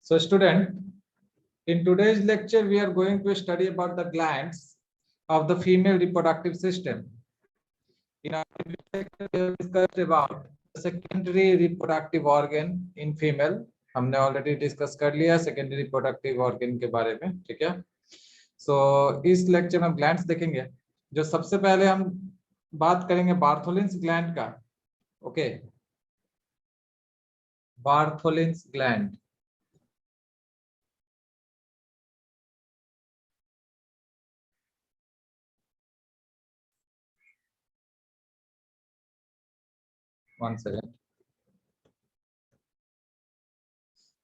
So student, in today's lecture, we are going to study about the glands of the female reproductive system. In our previous lecture, we have discussed about the secondary reproductive organ in female. हमने already discuss कर लिया secondary reproductive organ के बारे में, ठीक है? So इस lecture में glands देखेंगे. जो सबसे पहले हम बात करेंगे बार्थोलिन्स ग्लैंड का. Okay, Bartholin's gland. One second.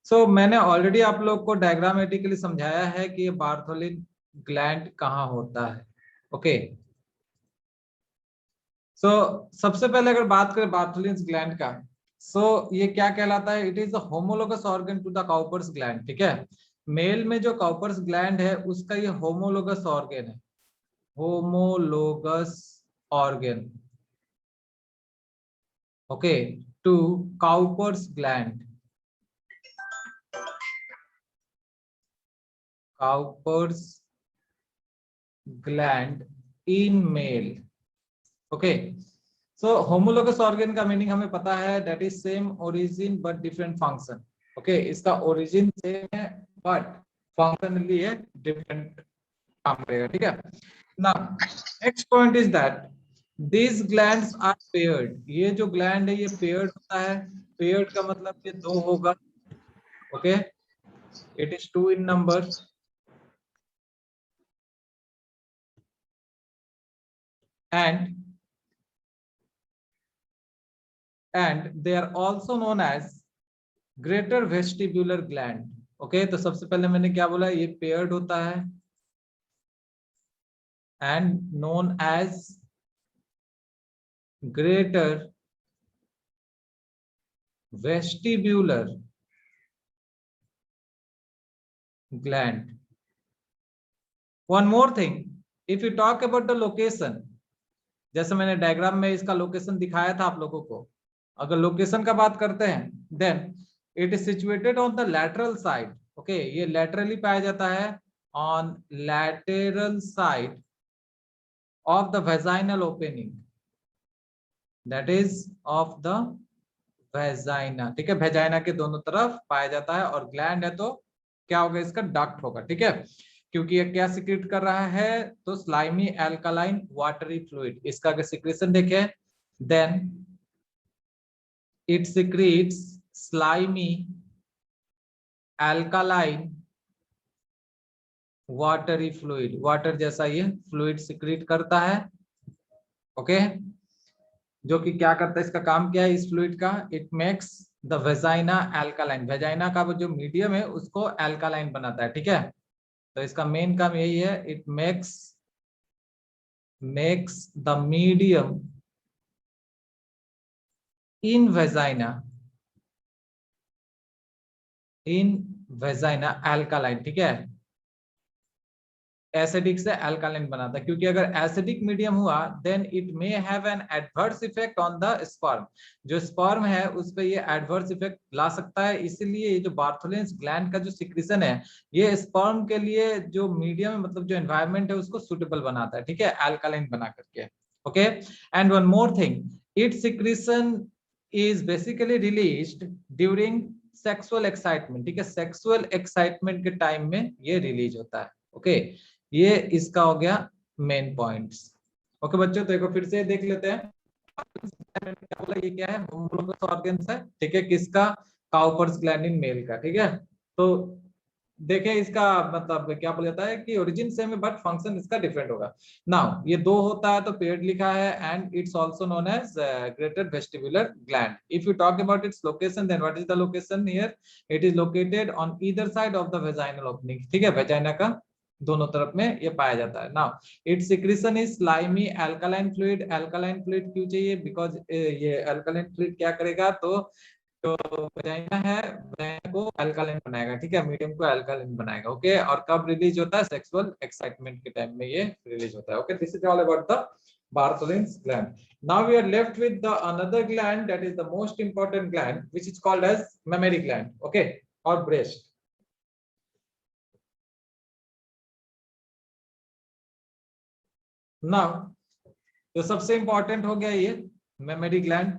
So मैंने ऑलरेडी आप लोग को डायग्रामेटिकली समझाया है कि ये बार्थोलिन ग्लैंड कहाँ होता है. ओके, सो सबसे पहले अगर बात करें बार्थोलिन्स ग्लैंड का, सो ये क्या कहलाता है? It is the homologous organ to the Cowper's gland. ठीक है, मेल में जो काउपर्स ग्लैंड है उसका ये होमोलोगस ऑर्गन है. Homologous organ, okay, to Cowper's gland. Cowper's gland in male. Okay, so homologous organ का मीनिंग हमें पता है, that is same origin but different function. Okay, इसका origin same है but functionally ये different काम करेगा. ठीक है. Now next point is that these glands are paired. ये जो gland है ये paired होता है. Paired का मतलब ये दो होगा. Okay, it is two in number. And they are also known as greater vestibular gland. Okay, तो सबसे पहले मैंने क्या बोला, ये पेयर्ड होता है and known as greater vestibular gland. One more thing, if you talk about the location, जैसे मैंने डायग्राम में इसका लोकेशन दिखाया था आप लोगों को. अगर लोकेशन का बात करते हैं, then it is situated on the lateral side. Okay, ये लैटरली पाया जाता है on lateral side of the vaginal opening, that is of the vagina. ठीक है, वेजाइना के दोनों तरफ पाया जाता है. और ग्लैंड है तो क्या होगा, इसका डक्ट होगा. ठीक है, क्योंकि ये क्या सिक्रेट कर रहा है, तो स्लाइमी एल्कालाइन वाटरी फ्लूइड. इसका अगर सिक्रेशन देखें, then it secretes slimy alkaline watery fluid. Water जैसा ये फ्लूइड सिक्रेट करता है. ओके, जो कि क्या करता है, इसका काम क्या है इस फ्लूइड का, it makes the vagina alkaline. Vagina का जो मीडियम है उसको एल्कालाइन बनाता है. ठीक है, तो इसका मेन काम यही है, it makes the medium in vagina alkaline. ठीक है, एसिडिक से एल्कालाइन बनाता है. क्योंकि अगर एसिडिक मीडियम हुआ, then it may have an adverse effect on the sperm. जो स्पर्म है उस पे ये एडवर्स इफेक्ट ला सकता है. इसीलिए ये जो बार्थोलिन्स ग्लैंड का जो सिक्रीशन है, ये स्पर्म के लिए जो मीडियम, मतलब जो एनवायरनमेंट है उसको सुटेबल बनाता है. ठीक है, एल्कालाइन बना करके. Okay, and one more thing, it's secretion is basically released during sexual excitement. ठीक है, सेक्सुअल एक्साइटमेंट के टाइम में ये रिलीज होता है. ओके, ये इसका हो गया मेन पॉइंट्स. ओके बच्चों, तो एक बार फिर से देख लेते हैं. क्या बोला, ये क्या है, होमोलोगस ऑर्गन्स है. ठीक है, किसका, काउपर्स ग्लैंड इन मेल का. ठीक है, तो देखें इसका मतलब क्या बोला जाता है कि ओरिजिन सेम है बट फंक्शन इसका डिफरेंट होगा. नाउ ये दो होता है तो पेयर्ड लिखा है, and it's also known as greater vestibular gland. If you talk about its location, then what is the location here, it is located on either side of the vaginal opening. ठीक है, vagina का दोनों तरफ में ये पाया जाता है. Now it's secretion is slimy alkaline fluid. Alkaline fluid क्यों चाहिए, बिकॉज ये एल्कालाइन फ्लूइड क्या करेगा, तो वेजाइना है, वेजाइना को एल्कालाइन बनाएगा. ठीक है, मीडियम को एल्कालाइन बनाएगा. ओके, और कब रिलीज होता है, सेक्सुअल एक्साइटमेंट के टाइम में ये रिलीज होता है. Okay, this is all about the Bartholin's gland. Now we are left with the another gland that is the most important gland, which is called as mammary gland. Okay, or breast. Now तो सबसे important हो गया ये mammary gland.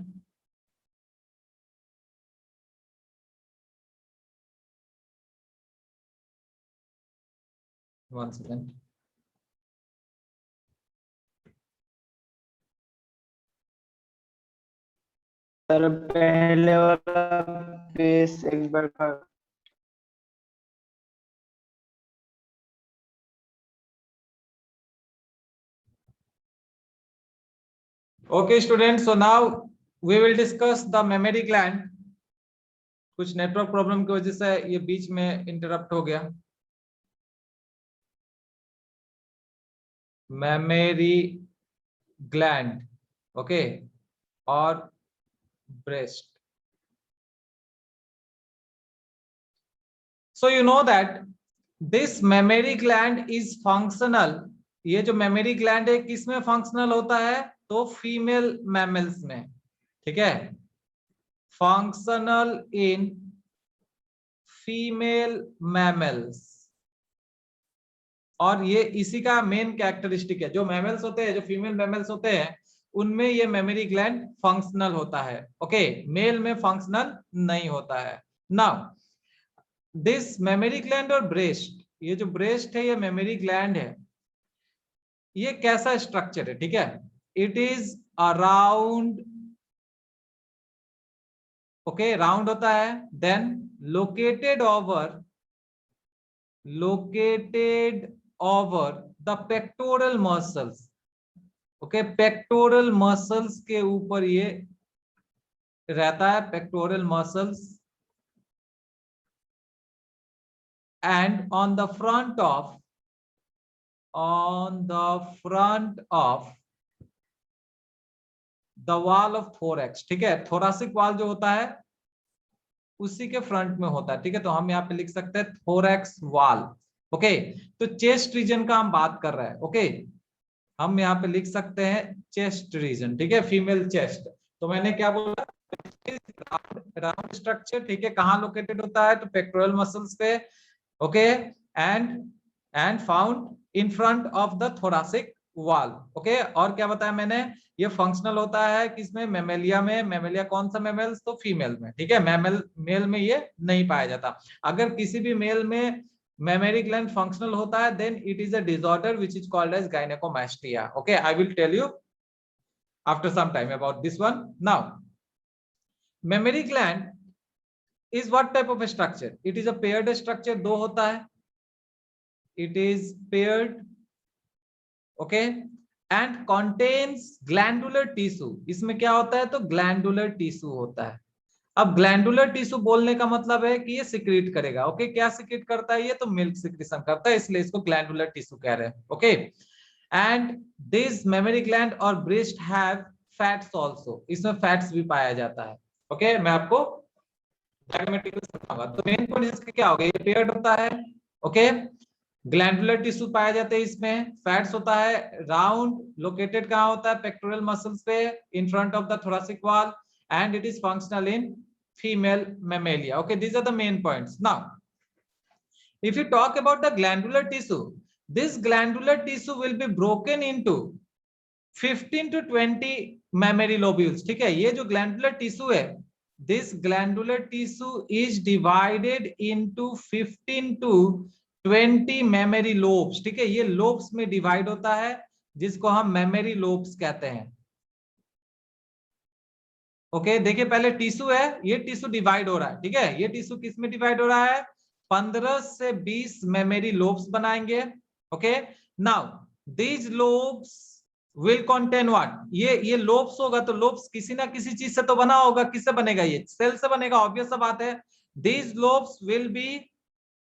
One second. Sir पहले वाला page एक बार कर। Okay students, so now we will discuss the mammary gland। कुछ नेटवर्क प्रॉब्लम की वजह से ये बीच में इंटरप्ट हो गया। मेमोरी ग्लैंड, ओके, और breast. So you know that this mammary gland is functional। ये जो मेमोरी ग्लैंड है किसमें फंक्शनल होता है? तो फीमेल मैमल्स में, ठीक है, फंक्शनल इन फीमेल मैमल्स। और ये इसी का मेन कैरेक्टरिस्टिक है। जो मैमल्स होते हैं, जो फीमेल मैमल्स होते हैं, उनमें ये मेमोरी ग्लैंड फंक्शनल होता है, ओके, मेल में फंक्शनल नहीं होता है। नाउ दिस मेमोरी ग्लैंड और ब्रेस्ट, ये जो ब्रेस्ट है ये मेमोरी ग्लैंड है, ये कैसा स्ट्रक्चर है? ठीक है, it is around, okay, round होता है, then located over the pectoral muscles, okay, pectoral muscles के ऊपर ये रहता है, pectoral muscles, and on the front of the wall of thorax. ठीक है, थोरासिक वॉल जो होता है उसी के फ्रंट में होता है। ठीक है, तो हम यहाँ पे लिख सकते हैं थोरैक्स वॉल, ओके। तो चेस्ट रीजन का हम बात कर रहे हैं, ओके, हम यहाँ पे लिख सकते हैं चेस्ट रीजन, ठीक है, फीमेल चेस्ट। तो मैंने क्या बोला? राउंड स्ट्रक्चर, ठीक है, कहाँ लोकेटेड होता है? तो पेक्टोरल मसल्स पे, okay, and found in front of the thoracic wall, okay. और क्या बताया मैंने? ये फंक्शनल होता है किसमें? मेमेलिया में। मेमेलिया कौन सा मेमल्स? तो फीमेल में, ठीक है, मेल में ये नहीं पाया जाता। अगर किसी भी मेल में मेमोरी ग्लैंड फंक्शनल होता है, then it is a disorder which is called as gynaecomastia, okay. I will tell you after some time about this one. Now mammary gland is what type of a structure? It is a paired structure, दो होता है, it is paired, okay, and contains glandular tissue। इसमें क्या होता है? तो glandular tissue होता है। अब ग्लैंडुलर टिश्यू बोलने का मतलब है कि ये सिक्रीट करेगा, ओके। क्या सिक्रीट करता है? ये तो मिल्क सिक्रीशन करता है, इसलिए इसको ग्लैंडुलर टिश्यू कह रहे हैं, okay. And this memory gland और ब्रेस्ट हैव फैट्स आल्सो, इसमें फैट्स भी पाया जाता है, ओके। मैं आपको डायग्रामेटिकली समझाऊंगा। तो मेन पॉइंट इसका क्या होगा? ये पेयर्ड होता है, ओके, ग्लैंडुलर टिश्यू पाया जाते हैं, इसमें फैट्स होता है, राउंड, लोकेटेड कहाँ होता है? पेक्टोरल मसल्स पे, in front of the thoracic wall, and it is functional in female mammalia, okay। These are the main points. Now if you talk about the glandular tissue, this glandular tissue will be broken into 15 to 20 mammary lobules, ठीक है। ये जो glandular tissue है, this glandular tissue is divided into 15 to 20 mammary lobes, ठीक है। ये lobes में divide होता है, जिसको हम mammary lobes कहते हैं, ओके। देखिए पहले टिश्यू है, ये टिश्यू डिवाइड हो रहा है, ठीक है। ये टिश्यू किस में डिवाइड हो रहा है? 15 से 20 मेमोरी लोब्स बनाएंगे, okay. Now these lobes will contain what? ये लोब्स होगा तो लोब्स किसी ना किसी चीज से तो बना होगा। किससे बनेगा? ये सेल से बनेगा, ऑब्वियस सा बात है। These lobes will be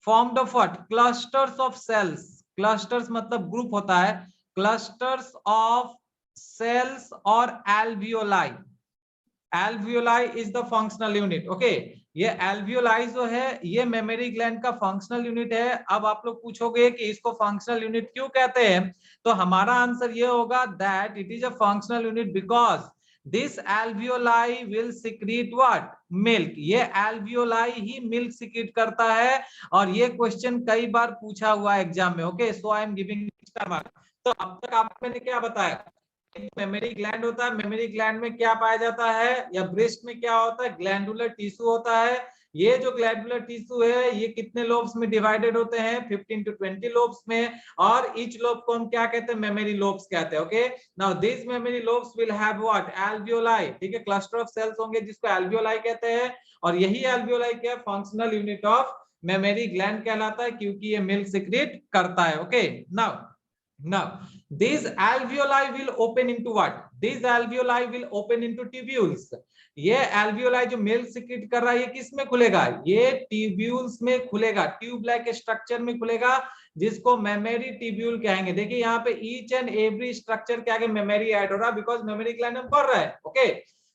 formed of what? Clusters of cells. Clusters मतलब ग्रुप होता है, क्लस्टर्स ऑफ सेल्स और alveoli. Alveoli is the functional unit, okay. ये एल्वियोलाई जो है ये मेमोरी ग्लैंड का फंक्शनल यूनिट है। अब आप लोग पूछोगे कि इसको फंक्शनल यूनिट क्यों कहते हैं, तो हमारा आंसर ये होगा that it is a functional unit because this alveoli will secrete what? Milk. ये एल्वियोलाई ही मिल्क सिक्रीट करता है, और ये क्वेश्चन कई बार पूछा हुआ है एग्जाम में, okay. So I am giving star mark. तो अब तक आप मैंने क्या बताया, मेमोरी ग्लैंड होता है, मेमोरी ग्लैंड में क्या पाया जाता है, या ब्रेस्ट में क्या होता है, ग्लैंडुलर टिश्यू होता है। ये जो ग्लैंडुलर टिश्यू है ये कितने लोब्स में डिवाइडेड होते हैं, 15 to 20 लोब्स में, और ईच लोब को हम क्या कहते हैं, मेमोरी लोब्स कहते हैं। Okay, now this memory lobes will have what, alveoli, ठीक है, क्लस्टर ऑफ सेल्स होंगे जिसको एल्वियोलाई कहते हैं, और यही एल्वियोलाई क्या functional unit of memory gland कहलाता है, क्योंकि ये मिल्क सिक्रीट करता है। Okay, now these alveoli will open into what, these alveoli will open into tubules। ये alveoli जो मिल्क सिक्रीट कर रहा है ये किस में खुलेगा, ये ट्यूब्यूल्स में खुलेगा, ट्यूब लाइक स्ट्रक्चर में खुलेगा, जिसको मेमोरी ट्यूब्यूल कहेंगे। देखिए यहाँ पे ईच एंड एवरी स्ट्रक्चर के आगे मेमोरी ऐड हो रहा है, बिकॉज मेमोरी ग्लैंड में पढ़ रहा है। ओके,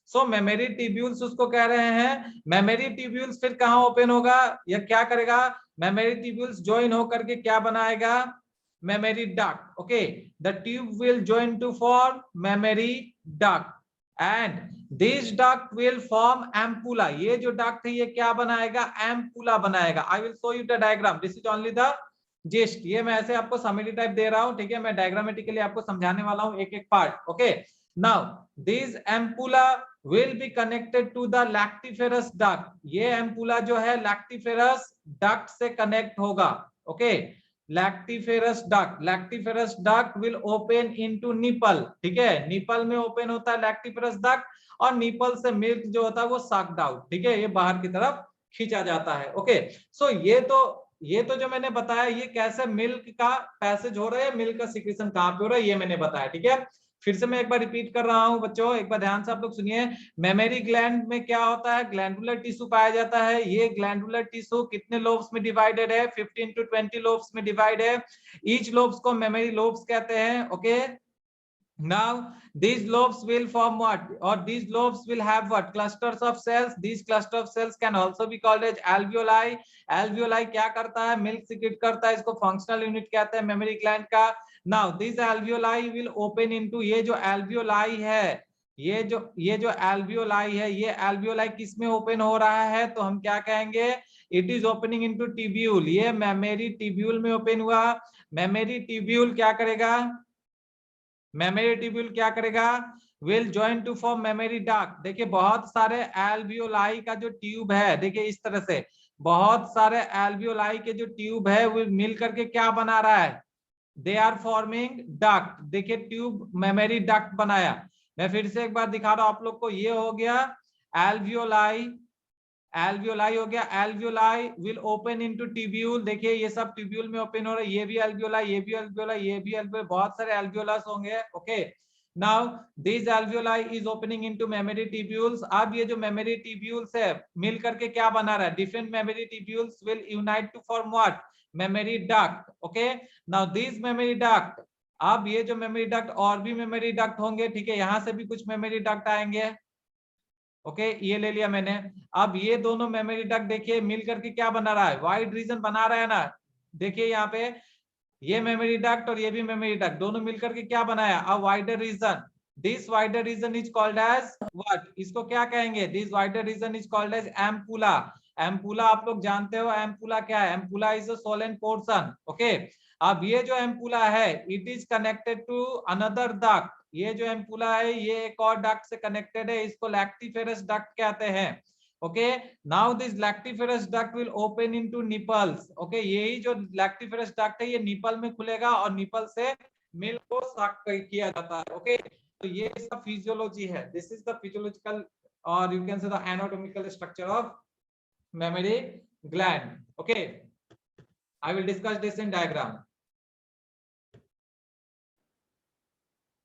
सो मेमोरी ट्यूब्यूल्स उसको कह रहे हैं। मेमोरी ट्यूब्यूल्स फिर कहाँ ओपन होगा या क्या करेगा, मेमोरी ट्यूब्यूल्स ज्वाइन होकर के क्या बनाएगा, memory duct। okay, the tube will join to form memory duct and this duct will form ampulla। ये जो duct है ये क्या बनाएगा, ampulla बनाएगा। I will show you the diagram, this is only the gist। ये मैं ऐसे आपको समरी टाइप दे रहा हूँ, ठीक है, मैं डायग्रामेटिकली आपको समझाने वाला हूँ एक एक part. Okay, now this ampulla will be connected to the lactiferous duct। ये ampulla जो है lactiferous duct से connect होगा। Okay, lactiferous duct will open into nipple, ठीक है, निपल में ओपन होता है लैक्टिफेरस डक्ट, और निपल से मिल्क जो होता है वो सक्ड आउट, ठीक है, ये बाहर की तरफ खींचा जाता है। ओके, सो ये तो जो मैंने बताया ये कैसे मिल्क का पैसेज हो रहा है, मिल्क का सिक्रीशन कहाँ पे हो रहा है ये मैंने बताया। ठीक है, फिर से मैं एक बार रिपीट कर रहा हूं बच्चों, एक बार ध्यान से आप लोग सुनिए। मेमोरी ग्लैंड में क्या होता है, ग्लैंडुलर टिश्यू पाया जाता है। ये ग्लैंडुलर टिश्यू कितने लोब्स में डिवाइडेड है, 15 to 20 लोब्स में डिवाइड है। ईच लोब्स को मेमोरी लोब्स कहते हैं। Okay, now these lobes will form what, or these lobes will have what, clusters of cells। these cluster of cells can also be called as alveoli। alveoli क्या करता है, milk secrete करता है, इसको functional unit कहते हैं memory gland का। now these alveoli will open into, ये जो alveoli है, ये जो alveoli है, ये alveoli किस में ओपन हो रहा है, तो हम क्या कहेंगे, it is opening into tubule. ये मेमोरी ट्यूब्यूल में ओपन हुआ। मेमोरी ट्यूब्यूल क्या करेगा, मेमोरी ट्यूब्यूल क्या करेगा, will join to form mammary duct. देखिए बहुत सारे एल्वियोलाई का जो ट्यूब है, देखिए इस तरह से बहुत सारे एल्वियोलाई के जो ट्यूब है वो मिल करके क्या बना रहा है, दे आर फॉर्मिंग डक्ट। देखिए ट्यूब मेमोरी डक्ट बनाया। मैं फिर से एक बार दिखा रहा हूं आप लोग को, ये हो गया एल्वियोलाई, एल्वियोलाई हो गया, alveoli will open into tubule. देखिए ये सब ट्यूब्यूल में ओपन हो रहा है, ये भी एल्वियोलाई, ये भी एल्वियोलाई, ये भी एल्वियोलाई, बहुत सारे एल्वियोलास होंगे। Okay, now this alveoli is opening into mammary tubules. अब ये जो मेमोरी ट्यूब्यूल्स है मिल करके क्या बना रहा है, different mammary tubules will unite to form what, mammary duct. Okay, now this mammary duct, अब ये जो मेमोरी डक्ट और भी मेमोरी डक्ट होंगे, ठीक है, यहां से भी कुछ मेमोरी डक्ट आएंगे। ओके, ये ले लिया मैंने। अब ये दोनों मेमोरी डक्ट देखिए मिल करके क्या बना रहा है, वाइड रीजन बना रहा है ना। देखिए यहाँ पे ये मेमोरी डक्ट और ये भी मेमोरी डक्ट दोनों मिलकर के क्या बनाया, a wider region. This wider region is called as what, इसको क्या कहेंगे, this wider region is called as ampulla. Ampulla आप लोग जानते हो एम्पुला क्या है, ampulla is a swollen portion. Okay, अब ये जो एम्पुला है it is connected to another duct. ये जो एम्पुला है ये एक और डक्ट से कनेक्टेड है, इसको लैक्टिफेरस डक्ट कहते हैं। Okay, now this lactiferous duct will open into nipples. Okay, यही जो लैक्टिफेरस डक्ट है ये निपल में खुलेगा और निपल से मिल्क को सक किया जाता है। ओके, तो ये इसका फिजियोलॉजी है, दिस इज द फिजियोलॉजिकल और you can say the anatomical structure of memory gland. Okay, I will discuss this in diagram.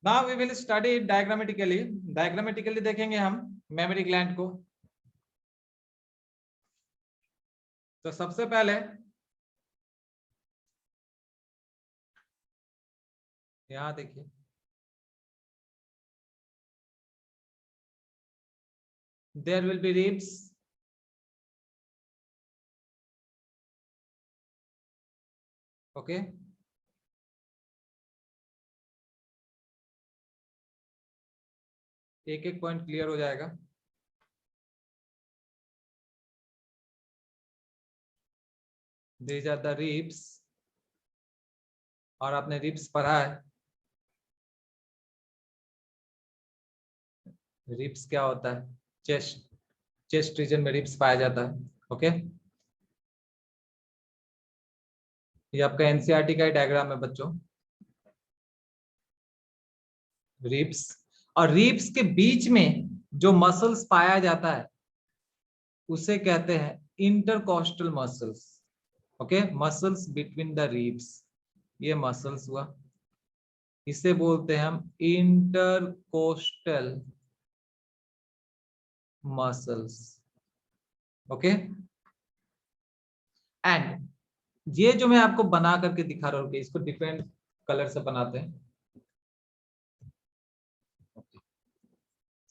Now we will study it diagrammatically। diagrammatically देखेंगे हम मेमोरी ग्लैंड को। तो सबसे पहले यहां देखिए, there will be ribs, okay, एक एक पॉइंट क्लियर हो जाएगा। These are the ribs, और आपने रिब्स पढ़ा है, रिब्स क्या होता है? चेस्ट रीजन में रिब्स पाया जाता है। ओके, ये आपका एनसीईआरटी का डायग्राम है बच्चों। रिब्स, और रिब्स के बीच में जो मसल्स पाया जाता है उसे कहते हैं intercostal muscles. Okay, muscles between the ribs, ये मसल्स हुआ, इसे बोलते हैं हम इंटरकोस्टल मसल्स। ओके, एंड ये जो मैं आपको बना करके दिखा रहा हूँ, इसको डिफरेंट कलर से बनाते हैं।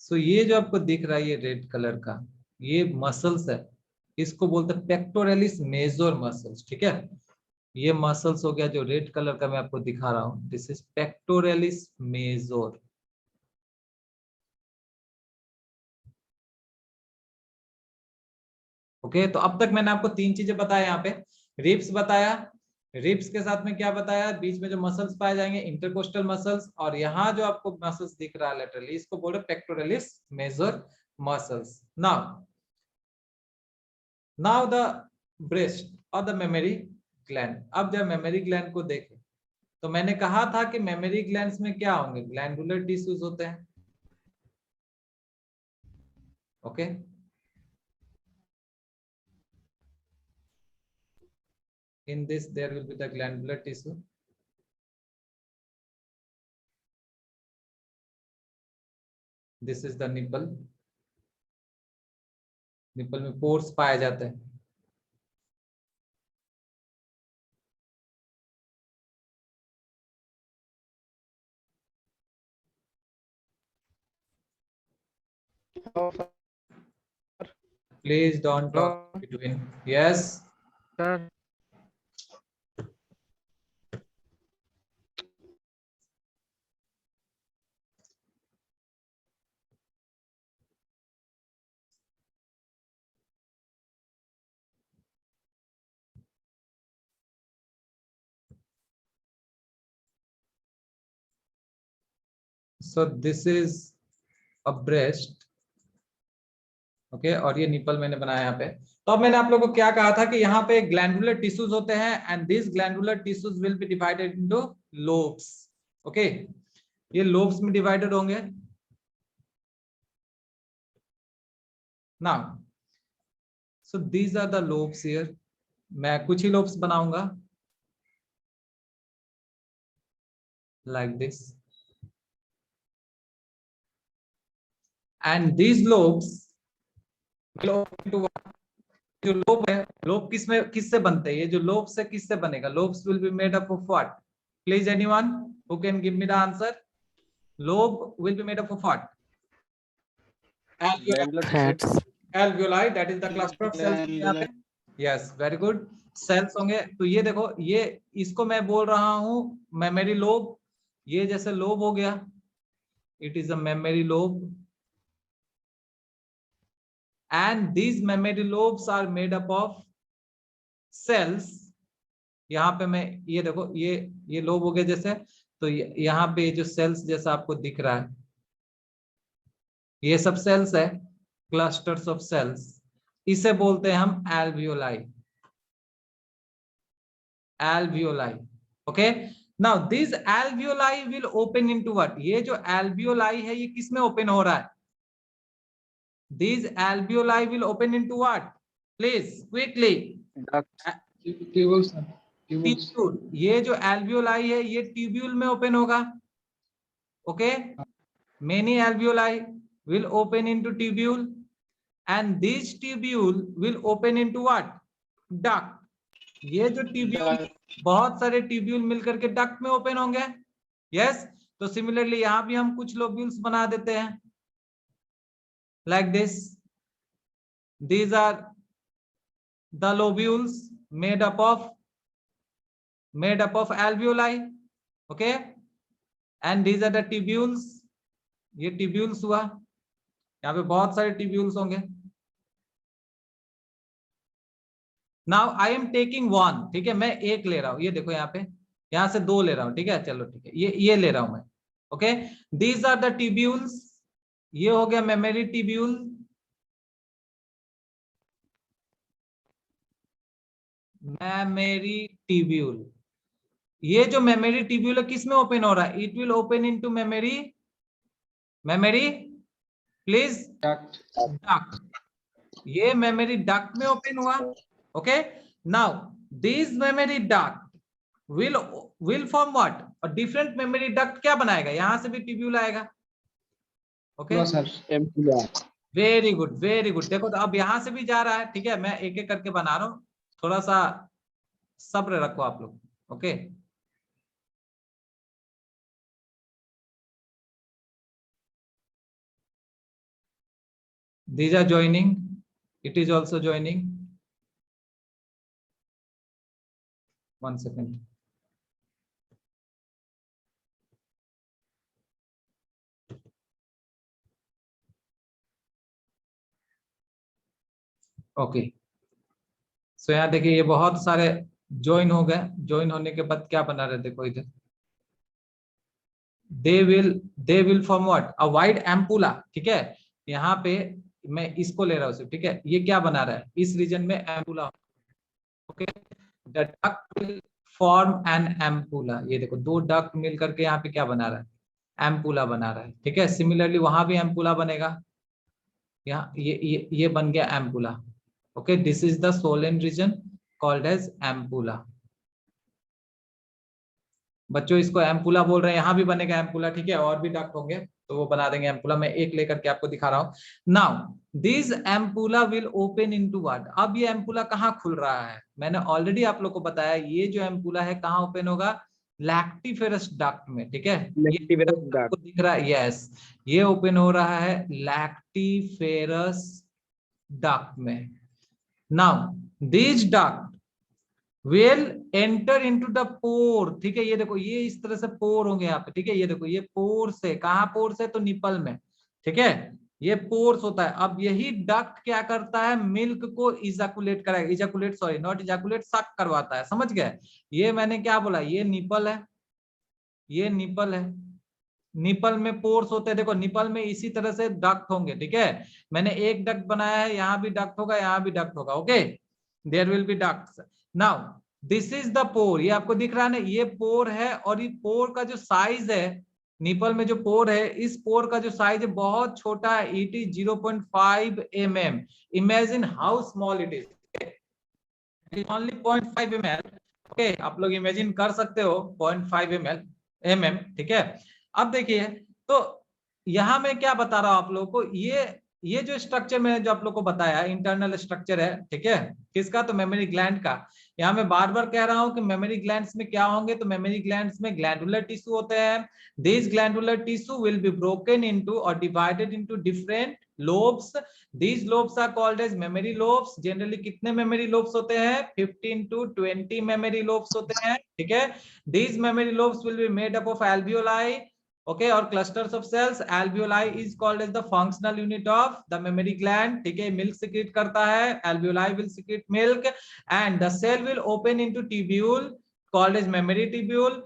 सो ये जो आपको दिख रहा है ये रेड कलर का, ये मसल्स है, इसको बोलते हैं पेक्टोरलिस मेजर मसल्स। ठीक है, ये मसल्स हो गया जो रेड कलर का मैं आपको दिखा रहा हूं, this is pectoralis major. Okay, तो अब तक मैंने आपको तीन चीजें बताया, यहाँ पे रिब्स बताया, रिब्स के साथ में क्या बताया, बीच में जो मसल्स पाए जाएंगे इंटरकोस्टल मसल्स, और यहाँ जो आपको मसल्स दिख रहा है लेटरली, इसको बोले pectoralis major muscles. Now the breast और द मेमोरी ग्लैंड। अब जब मेमोरी ग्लैंड को देखें तो मैंने कहा था कि मेमोरी ग्लैंड्स में क्या होंगे, ग्लैंडुलर टिश्यूज होते हैं। Okay, in this there will be the glandular tissue, this is the nipple, nipple में पोर्स पाए जाते हैं। Please don't talk between. Yes. Sir. So this is a breast. Okay, और ये निपल मैंने बनाया यहाँ पे। तो अब मैंने आप लोगों को क्या कहा था कि यहाँ पे ग्लैंडुलर टिश्यूज होते हैं and this glandular tissues will be divided into lobes. Okay, ये लोब्स में डिवाइडेड होंगे। Now so these are the lobes here, मैं कुछ ही लोब्स बनाऊंगा like this, and these lobes जो लोब है, लोब किससे बनते हैं, ये जो लोब्स है किससे बनेगा, lobes will be made up of what, please anyone who can give me the answer, lobe will be made up of what, alveoli, that is the cluster of cells यहाँ पे, yes very good, सेल्स होंगे। तो ये देखो, ये इसको मैं बोल रहा हूं मेमोरी लोब, ये जैसे लोब हो गया, it is a memory lobe, and these memory lobes are made up of cells। यहाँ पे मैं ये देखो, ये लोब हो गया जैसे, तो यहाँ पे जो सेल्स जैसा आपको दिख रहा है ये सब सेल्स है, क्लस्टर्स ऑफ सेल्स, इसे बोलते हैं हम alveoli, alveoli. Okay, now this alveoli will open into what, ये जो एल्वियोलाई है ये किसमें ओपन हो रहा है, these alveoli will open into what, please quickly, tubule, ये जो alveoli है ये ट्यूब्यूल में ओपन होगा। Okay, many alveoli will open into tubule and these tubule will open into what, duct। ये जो ट्यूब्यूल, बहुत सारे ट्यूब्यूल मिलकर के डक्ट में ओपन होंगे। यस, तो सिमिलरली यहाँ भी हम कुछ लोब्यूल्स बना देते हैं like this, these are the lobules made up of alveoli। okay, and these are the tubules, ये tubules हुआ, यहाँ पे बहुत सारे tubules होंगे। now I am taking one, ठीक है, मैं एक ले रहा हूँ, ये देखो यहाँ पे, यहाँ से दो ले रहा हूँ, ठीक है, चलो ठीक है, ये ले रहा हूँ मैं। okay, these are the tubules ये हो गया मेमोरी ट्यूब्यूल, मेमोरी ट्यूब्यूल। ये जो मेमोरी ट्यूब्यूल है किस में ओपन हो रहा है? It will open into memory, memory please duct. ये मेमोरी डक्ट में ओपन हुआ। Okay, now this mammary duct will form what? और डिफरेंट मेमोरी डक्ट क्या बनाएगा? यहां से भी ट्यूब्यूल आएगा। Okay, very good very good. देखो तो अब यहां से भी जा रहा है, ठीक है, मैं एक एक करके बना रहा हूं, थोड़ा सा सब्र रखो आप लोग। Okay, these are joining, it is also joining, 1 second। ओके, सो यहाँ देखिए ये बहुत सारे ज्वाइन हो गए। ज्वाइन होने के बाद क्या बना रहे, देखो इधर, they will form what? A wide ampulla. ठीक है, यहाँ पे मैं इसको ले रहा हूँ सिर्फ, ठीक है, ये क्या बना रहा है? इस रीजन में ampulla. Okay, the duct will form an ampulla. ये देखो दो डक्ट मिल करके यहाँ पे क्या बना रहा है? एम्पुला बना रहा है। ठीक है, सिमिलरली वहां भी एम्पुला बनेगा। यहाँ ये बन गया ampulla. Okay, this is the swollen region called as ampulla. बच्चों इसको एम्पुला बोल रहे हैं, यहाँ भी बनेगा एम्पुला। ठीक है, और भी डक्ट होंगे तो वो बना देंगे एम्पुला। मैं एक लेकर के आपको दिखा रहा हूँ। Now this ampulla will open into what? अब ये एम्पुला कहाँ खुल रहा है? मैंने ऑलरेडी आप लोग को बताया, ये जो एम्पुला है कहाँ ओपन होगा? लैक्टिफेरस डक्ट में। ठीक है, ये आपको दिख रहा है, यस, ये ओपन हो रहा है लैक्टिफेरस डक्ट में। Now this duct will enter into the pore। ठीक है, ये देखो ये इस तरह से पोर होंगे यहाँ पे। ठीक है, ये देखो ये पोर से, कहाँ पोर से? तो निपल में। ठीक है, ये पोर्स होता है। अब यही डक्ट क्या करता है? मिल्क को इजाकुलेट कराएगा, इजाकुलेट सॉरी नॉट इजाकुलेट, सक करवाता है। समझ गए? ये मैंने क्या बोला? ये निपल है, ये निपल है। निपल में पोर्स होते हैं, देखो निपल में इसी तरह से डक्ट होंगे। ठीक है, मैंने एक डक्ट बनाया है, यहाँ भी डक्ट होगा, यहाँ भी डक्ट होगा। Okay, there will be ducts. Now this is the pore, ये आपको दिख रहा है ना, ये पोर है। और ये पोर का जो साइज है, निपल में जो पोर है, इस पोर का जो साइज है बहुत छोटा है। It is 0.5 mm। Imagine how small it is, only 0.5 mm। Okay, आप लोग इमेजिन कर सकते हो 0.5 mm। ठीक है, अब देखिए, तो यहां मैं क्या बता रहा हूं आप लोगों को, ये जो स्ट्रक्चर मैंने जो आप लोग को बताया इंटरनल स्ट्रक्चर है। ठीक है, किसका? तो मेमोरी ग्लैंड का। यहाँ मैं बार बार कह रहा हूं कि मेमोरी ग्लैंड्स में क्या होंगे? तो मेमोरी ग्लैंड्स में ग्लैंडुलर टिश्यू होते हैं। This glandular tissue will be broken into और divided into different lobes। these lobes are called as memory lobes। Generally कितने मेमोरी lobes होते हैं? 15 to 20 मेमोरी lobes होते हैं। ठीक है, these memory lobes will be made up of alveoli, okay, or clusters of cells। alveoli is called as the functional unit of the memory gland। ठीक है, milk secrete करता है, alveoli will secrete milk, and the cell will open into tubule called as memory tubule।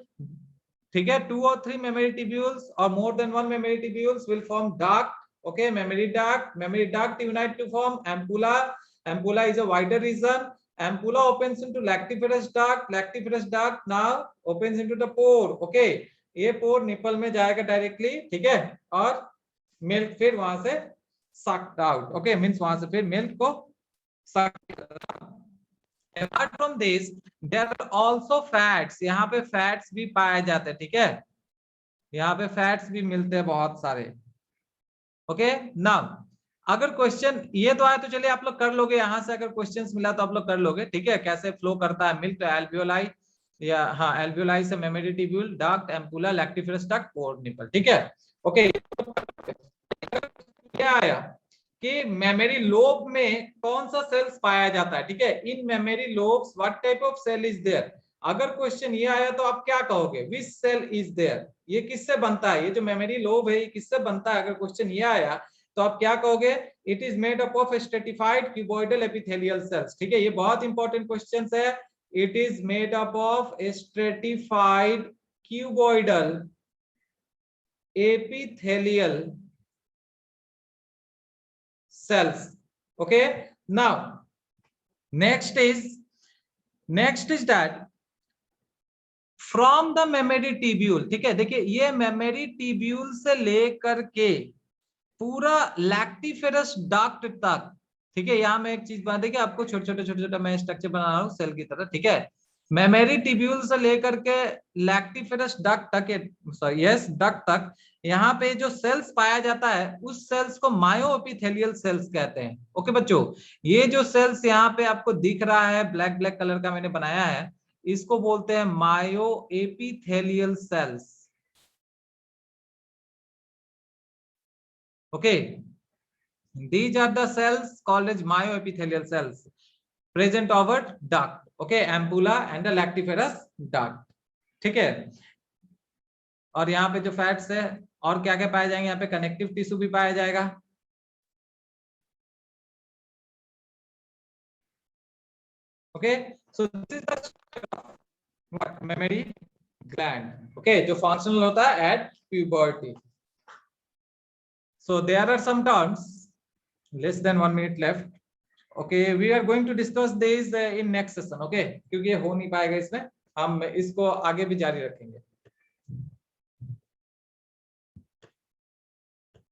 ठीक है, 2 or 3 memory tubules or more than 1 memory tubules will form duct। okay, memory duct unite to form ampulla। ampulla is a wider region। ampulla opens into lactiferous duct now opens into the pore। okay, ये पोर nipple में जाएगा directly. ठीक है, और milk फिर वहां से sucked out. Okay, means वहां से फिर मिल्क को सक। Apart from this, there are also fats। यहाँ पे फैट्स भी पाए जाते हैं। ठीक है, यहाँ पे फैट्स भी मिलते हैं बहुत सारे। ओके, नाउ अगर क्वेश्चन ये तो आया तो चलिए आप लोग कर लोगे, यहाँ से अगर क्वेश्चंस मिला तो आप लोग कर लोगे। ठीक है, कैसे फ्लो करता है मिल्क? तो एल्वियोलाई, या हाँ एल्वियोलाई से mammary tubule, duct, ampulla, lactiferous duct, pore, nipple. ठीक है, ओके, क्या आया कि मेमोरी लोब में कौन सा सेल्स पाया जाता है? ठीक है, in mammary lobes what type of cell is there? अगर क्वेश्चन ये आया तो आप क्या कहोगे? Which cell is there? ये किससे बनता है? ये जो मेमोरी लोब है ये किससे बनता है? अगर क्वेश्चन ये आया तो आप क्या कहोगे? It is made up of stratified cuboidal epithelial cells. ठीक है, ये बहुत इंपॉर्टेंट क्वेश्चन है। It is made up of stratified cuboidal epithelial cells. Okay, now next is that from the memory tubule, ठीक है, देखिए ये मेमोरी ट्यूब्यूल से लेकर के पूरा लैक्टिफेरस डक्ट तक, ठीक है, यहाँ मैं एक चीज बता दें कि आपको छोटे छोटे मैं स्ट्रक्चर बना रहा हूँ सेल की तरह, ठीक है, मेमोरी ट्यूब्यूल से लेकर के लैक्टिफेरस डक्ट तक, सॉरी यस डक्ट तक, यहाँ पे जो सेल्स पाया जाता है उस सेल्स को मायोएपिथेलियल सेल्स कहते हैं। ओके बच्चों, ये जो सेल्स यहाँ पे आपको दिख रहा है ब्लैक ब्लैक कलर का मैंने बनाया है, इसको बोलते हैं myoepithelial cells. Okay, these are the cells called as myoepithelial cells present over duct, okay, ampulla and the lactiferous duct, ठीक है। और यहाँ पे जो फैट्स है और क्या क्या पाए जाएंगे, यहाँ पे कनेक्टिव टिश्यू भी पाया जाएगा। Okay, so this is the mammary gland, okay, जो फंक्शनल होता है at puberty. So there are some terms, less than 1 minute left. Okay, we are going to discuss this in next session. Okay, क्योंकि ये हो नहीं पाएगा इसमें, हम इसको आगे भी जारी रखेंगे।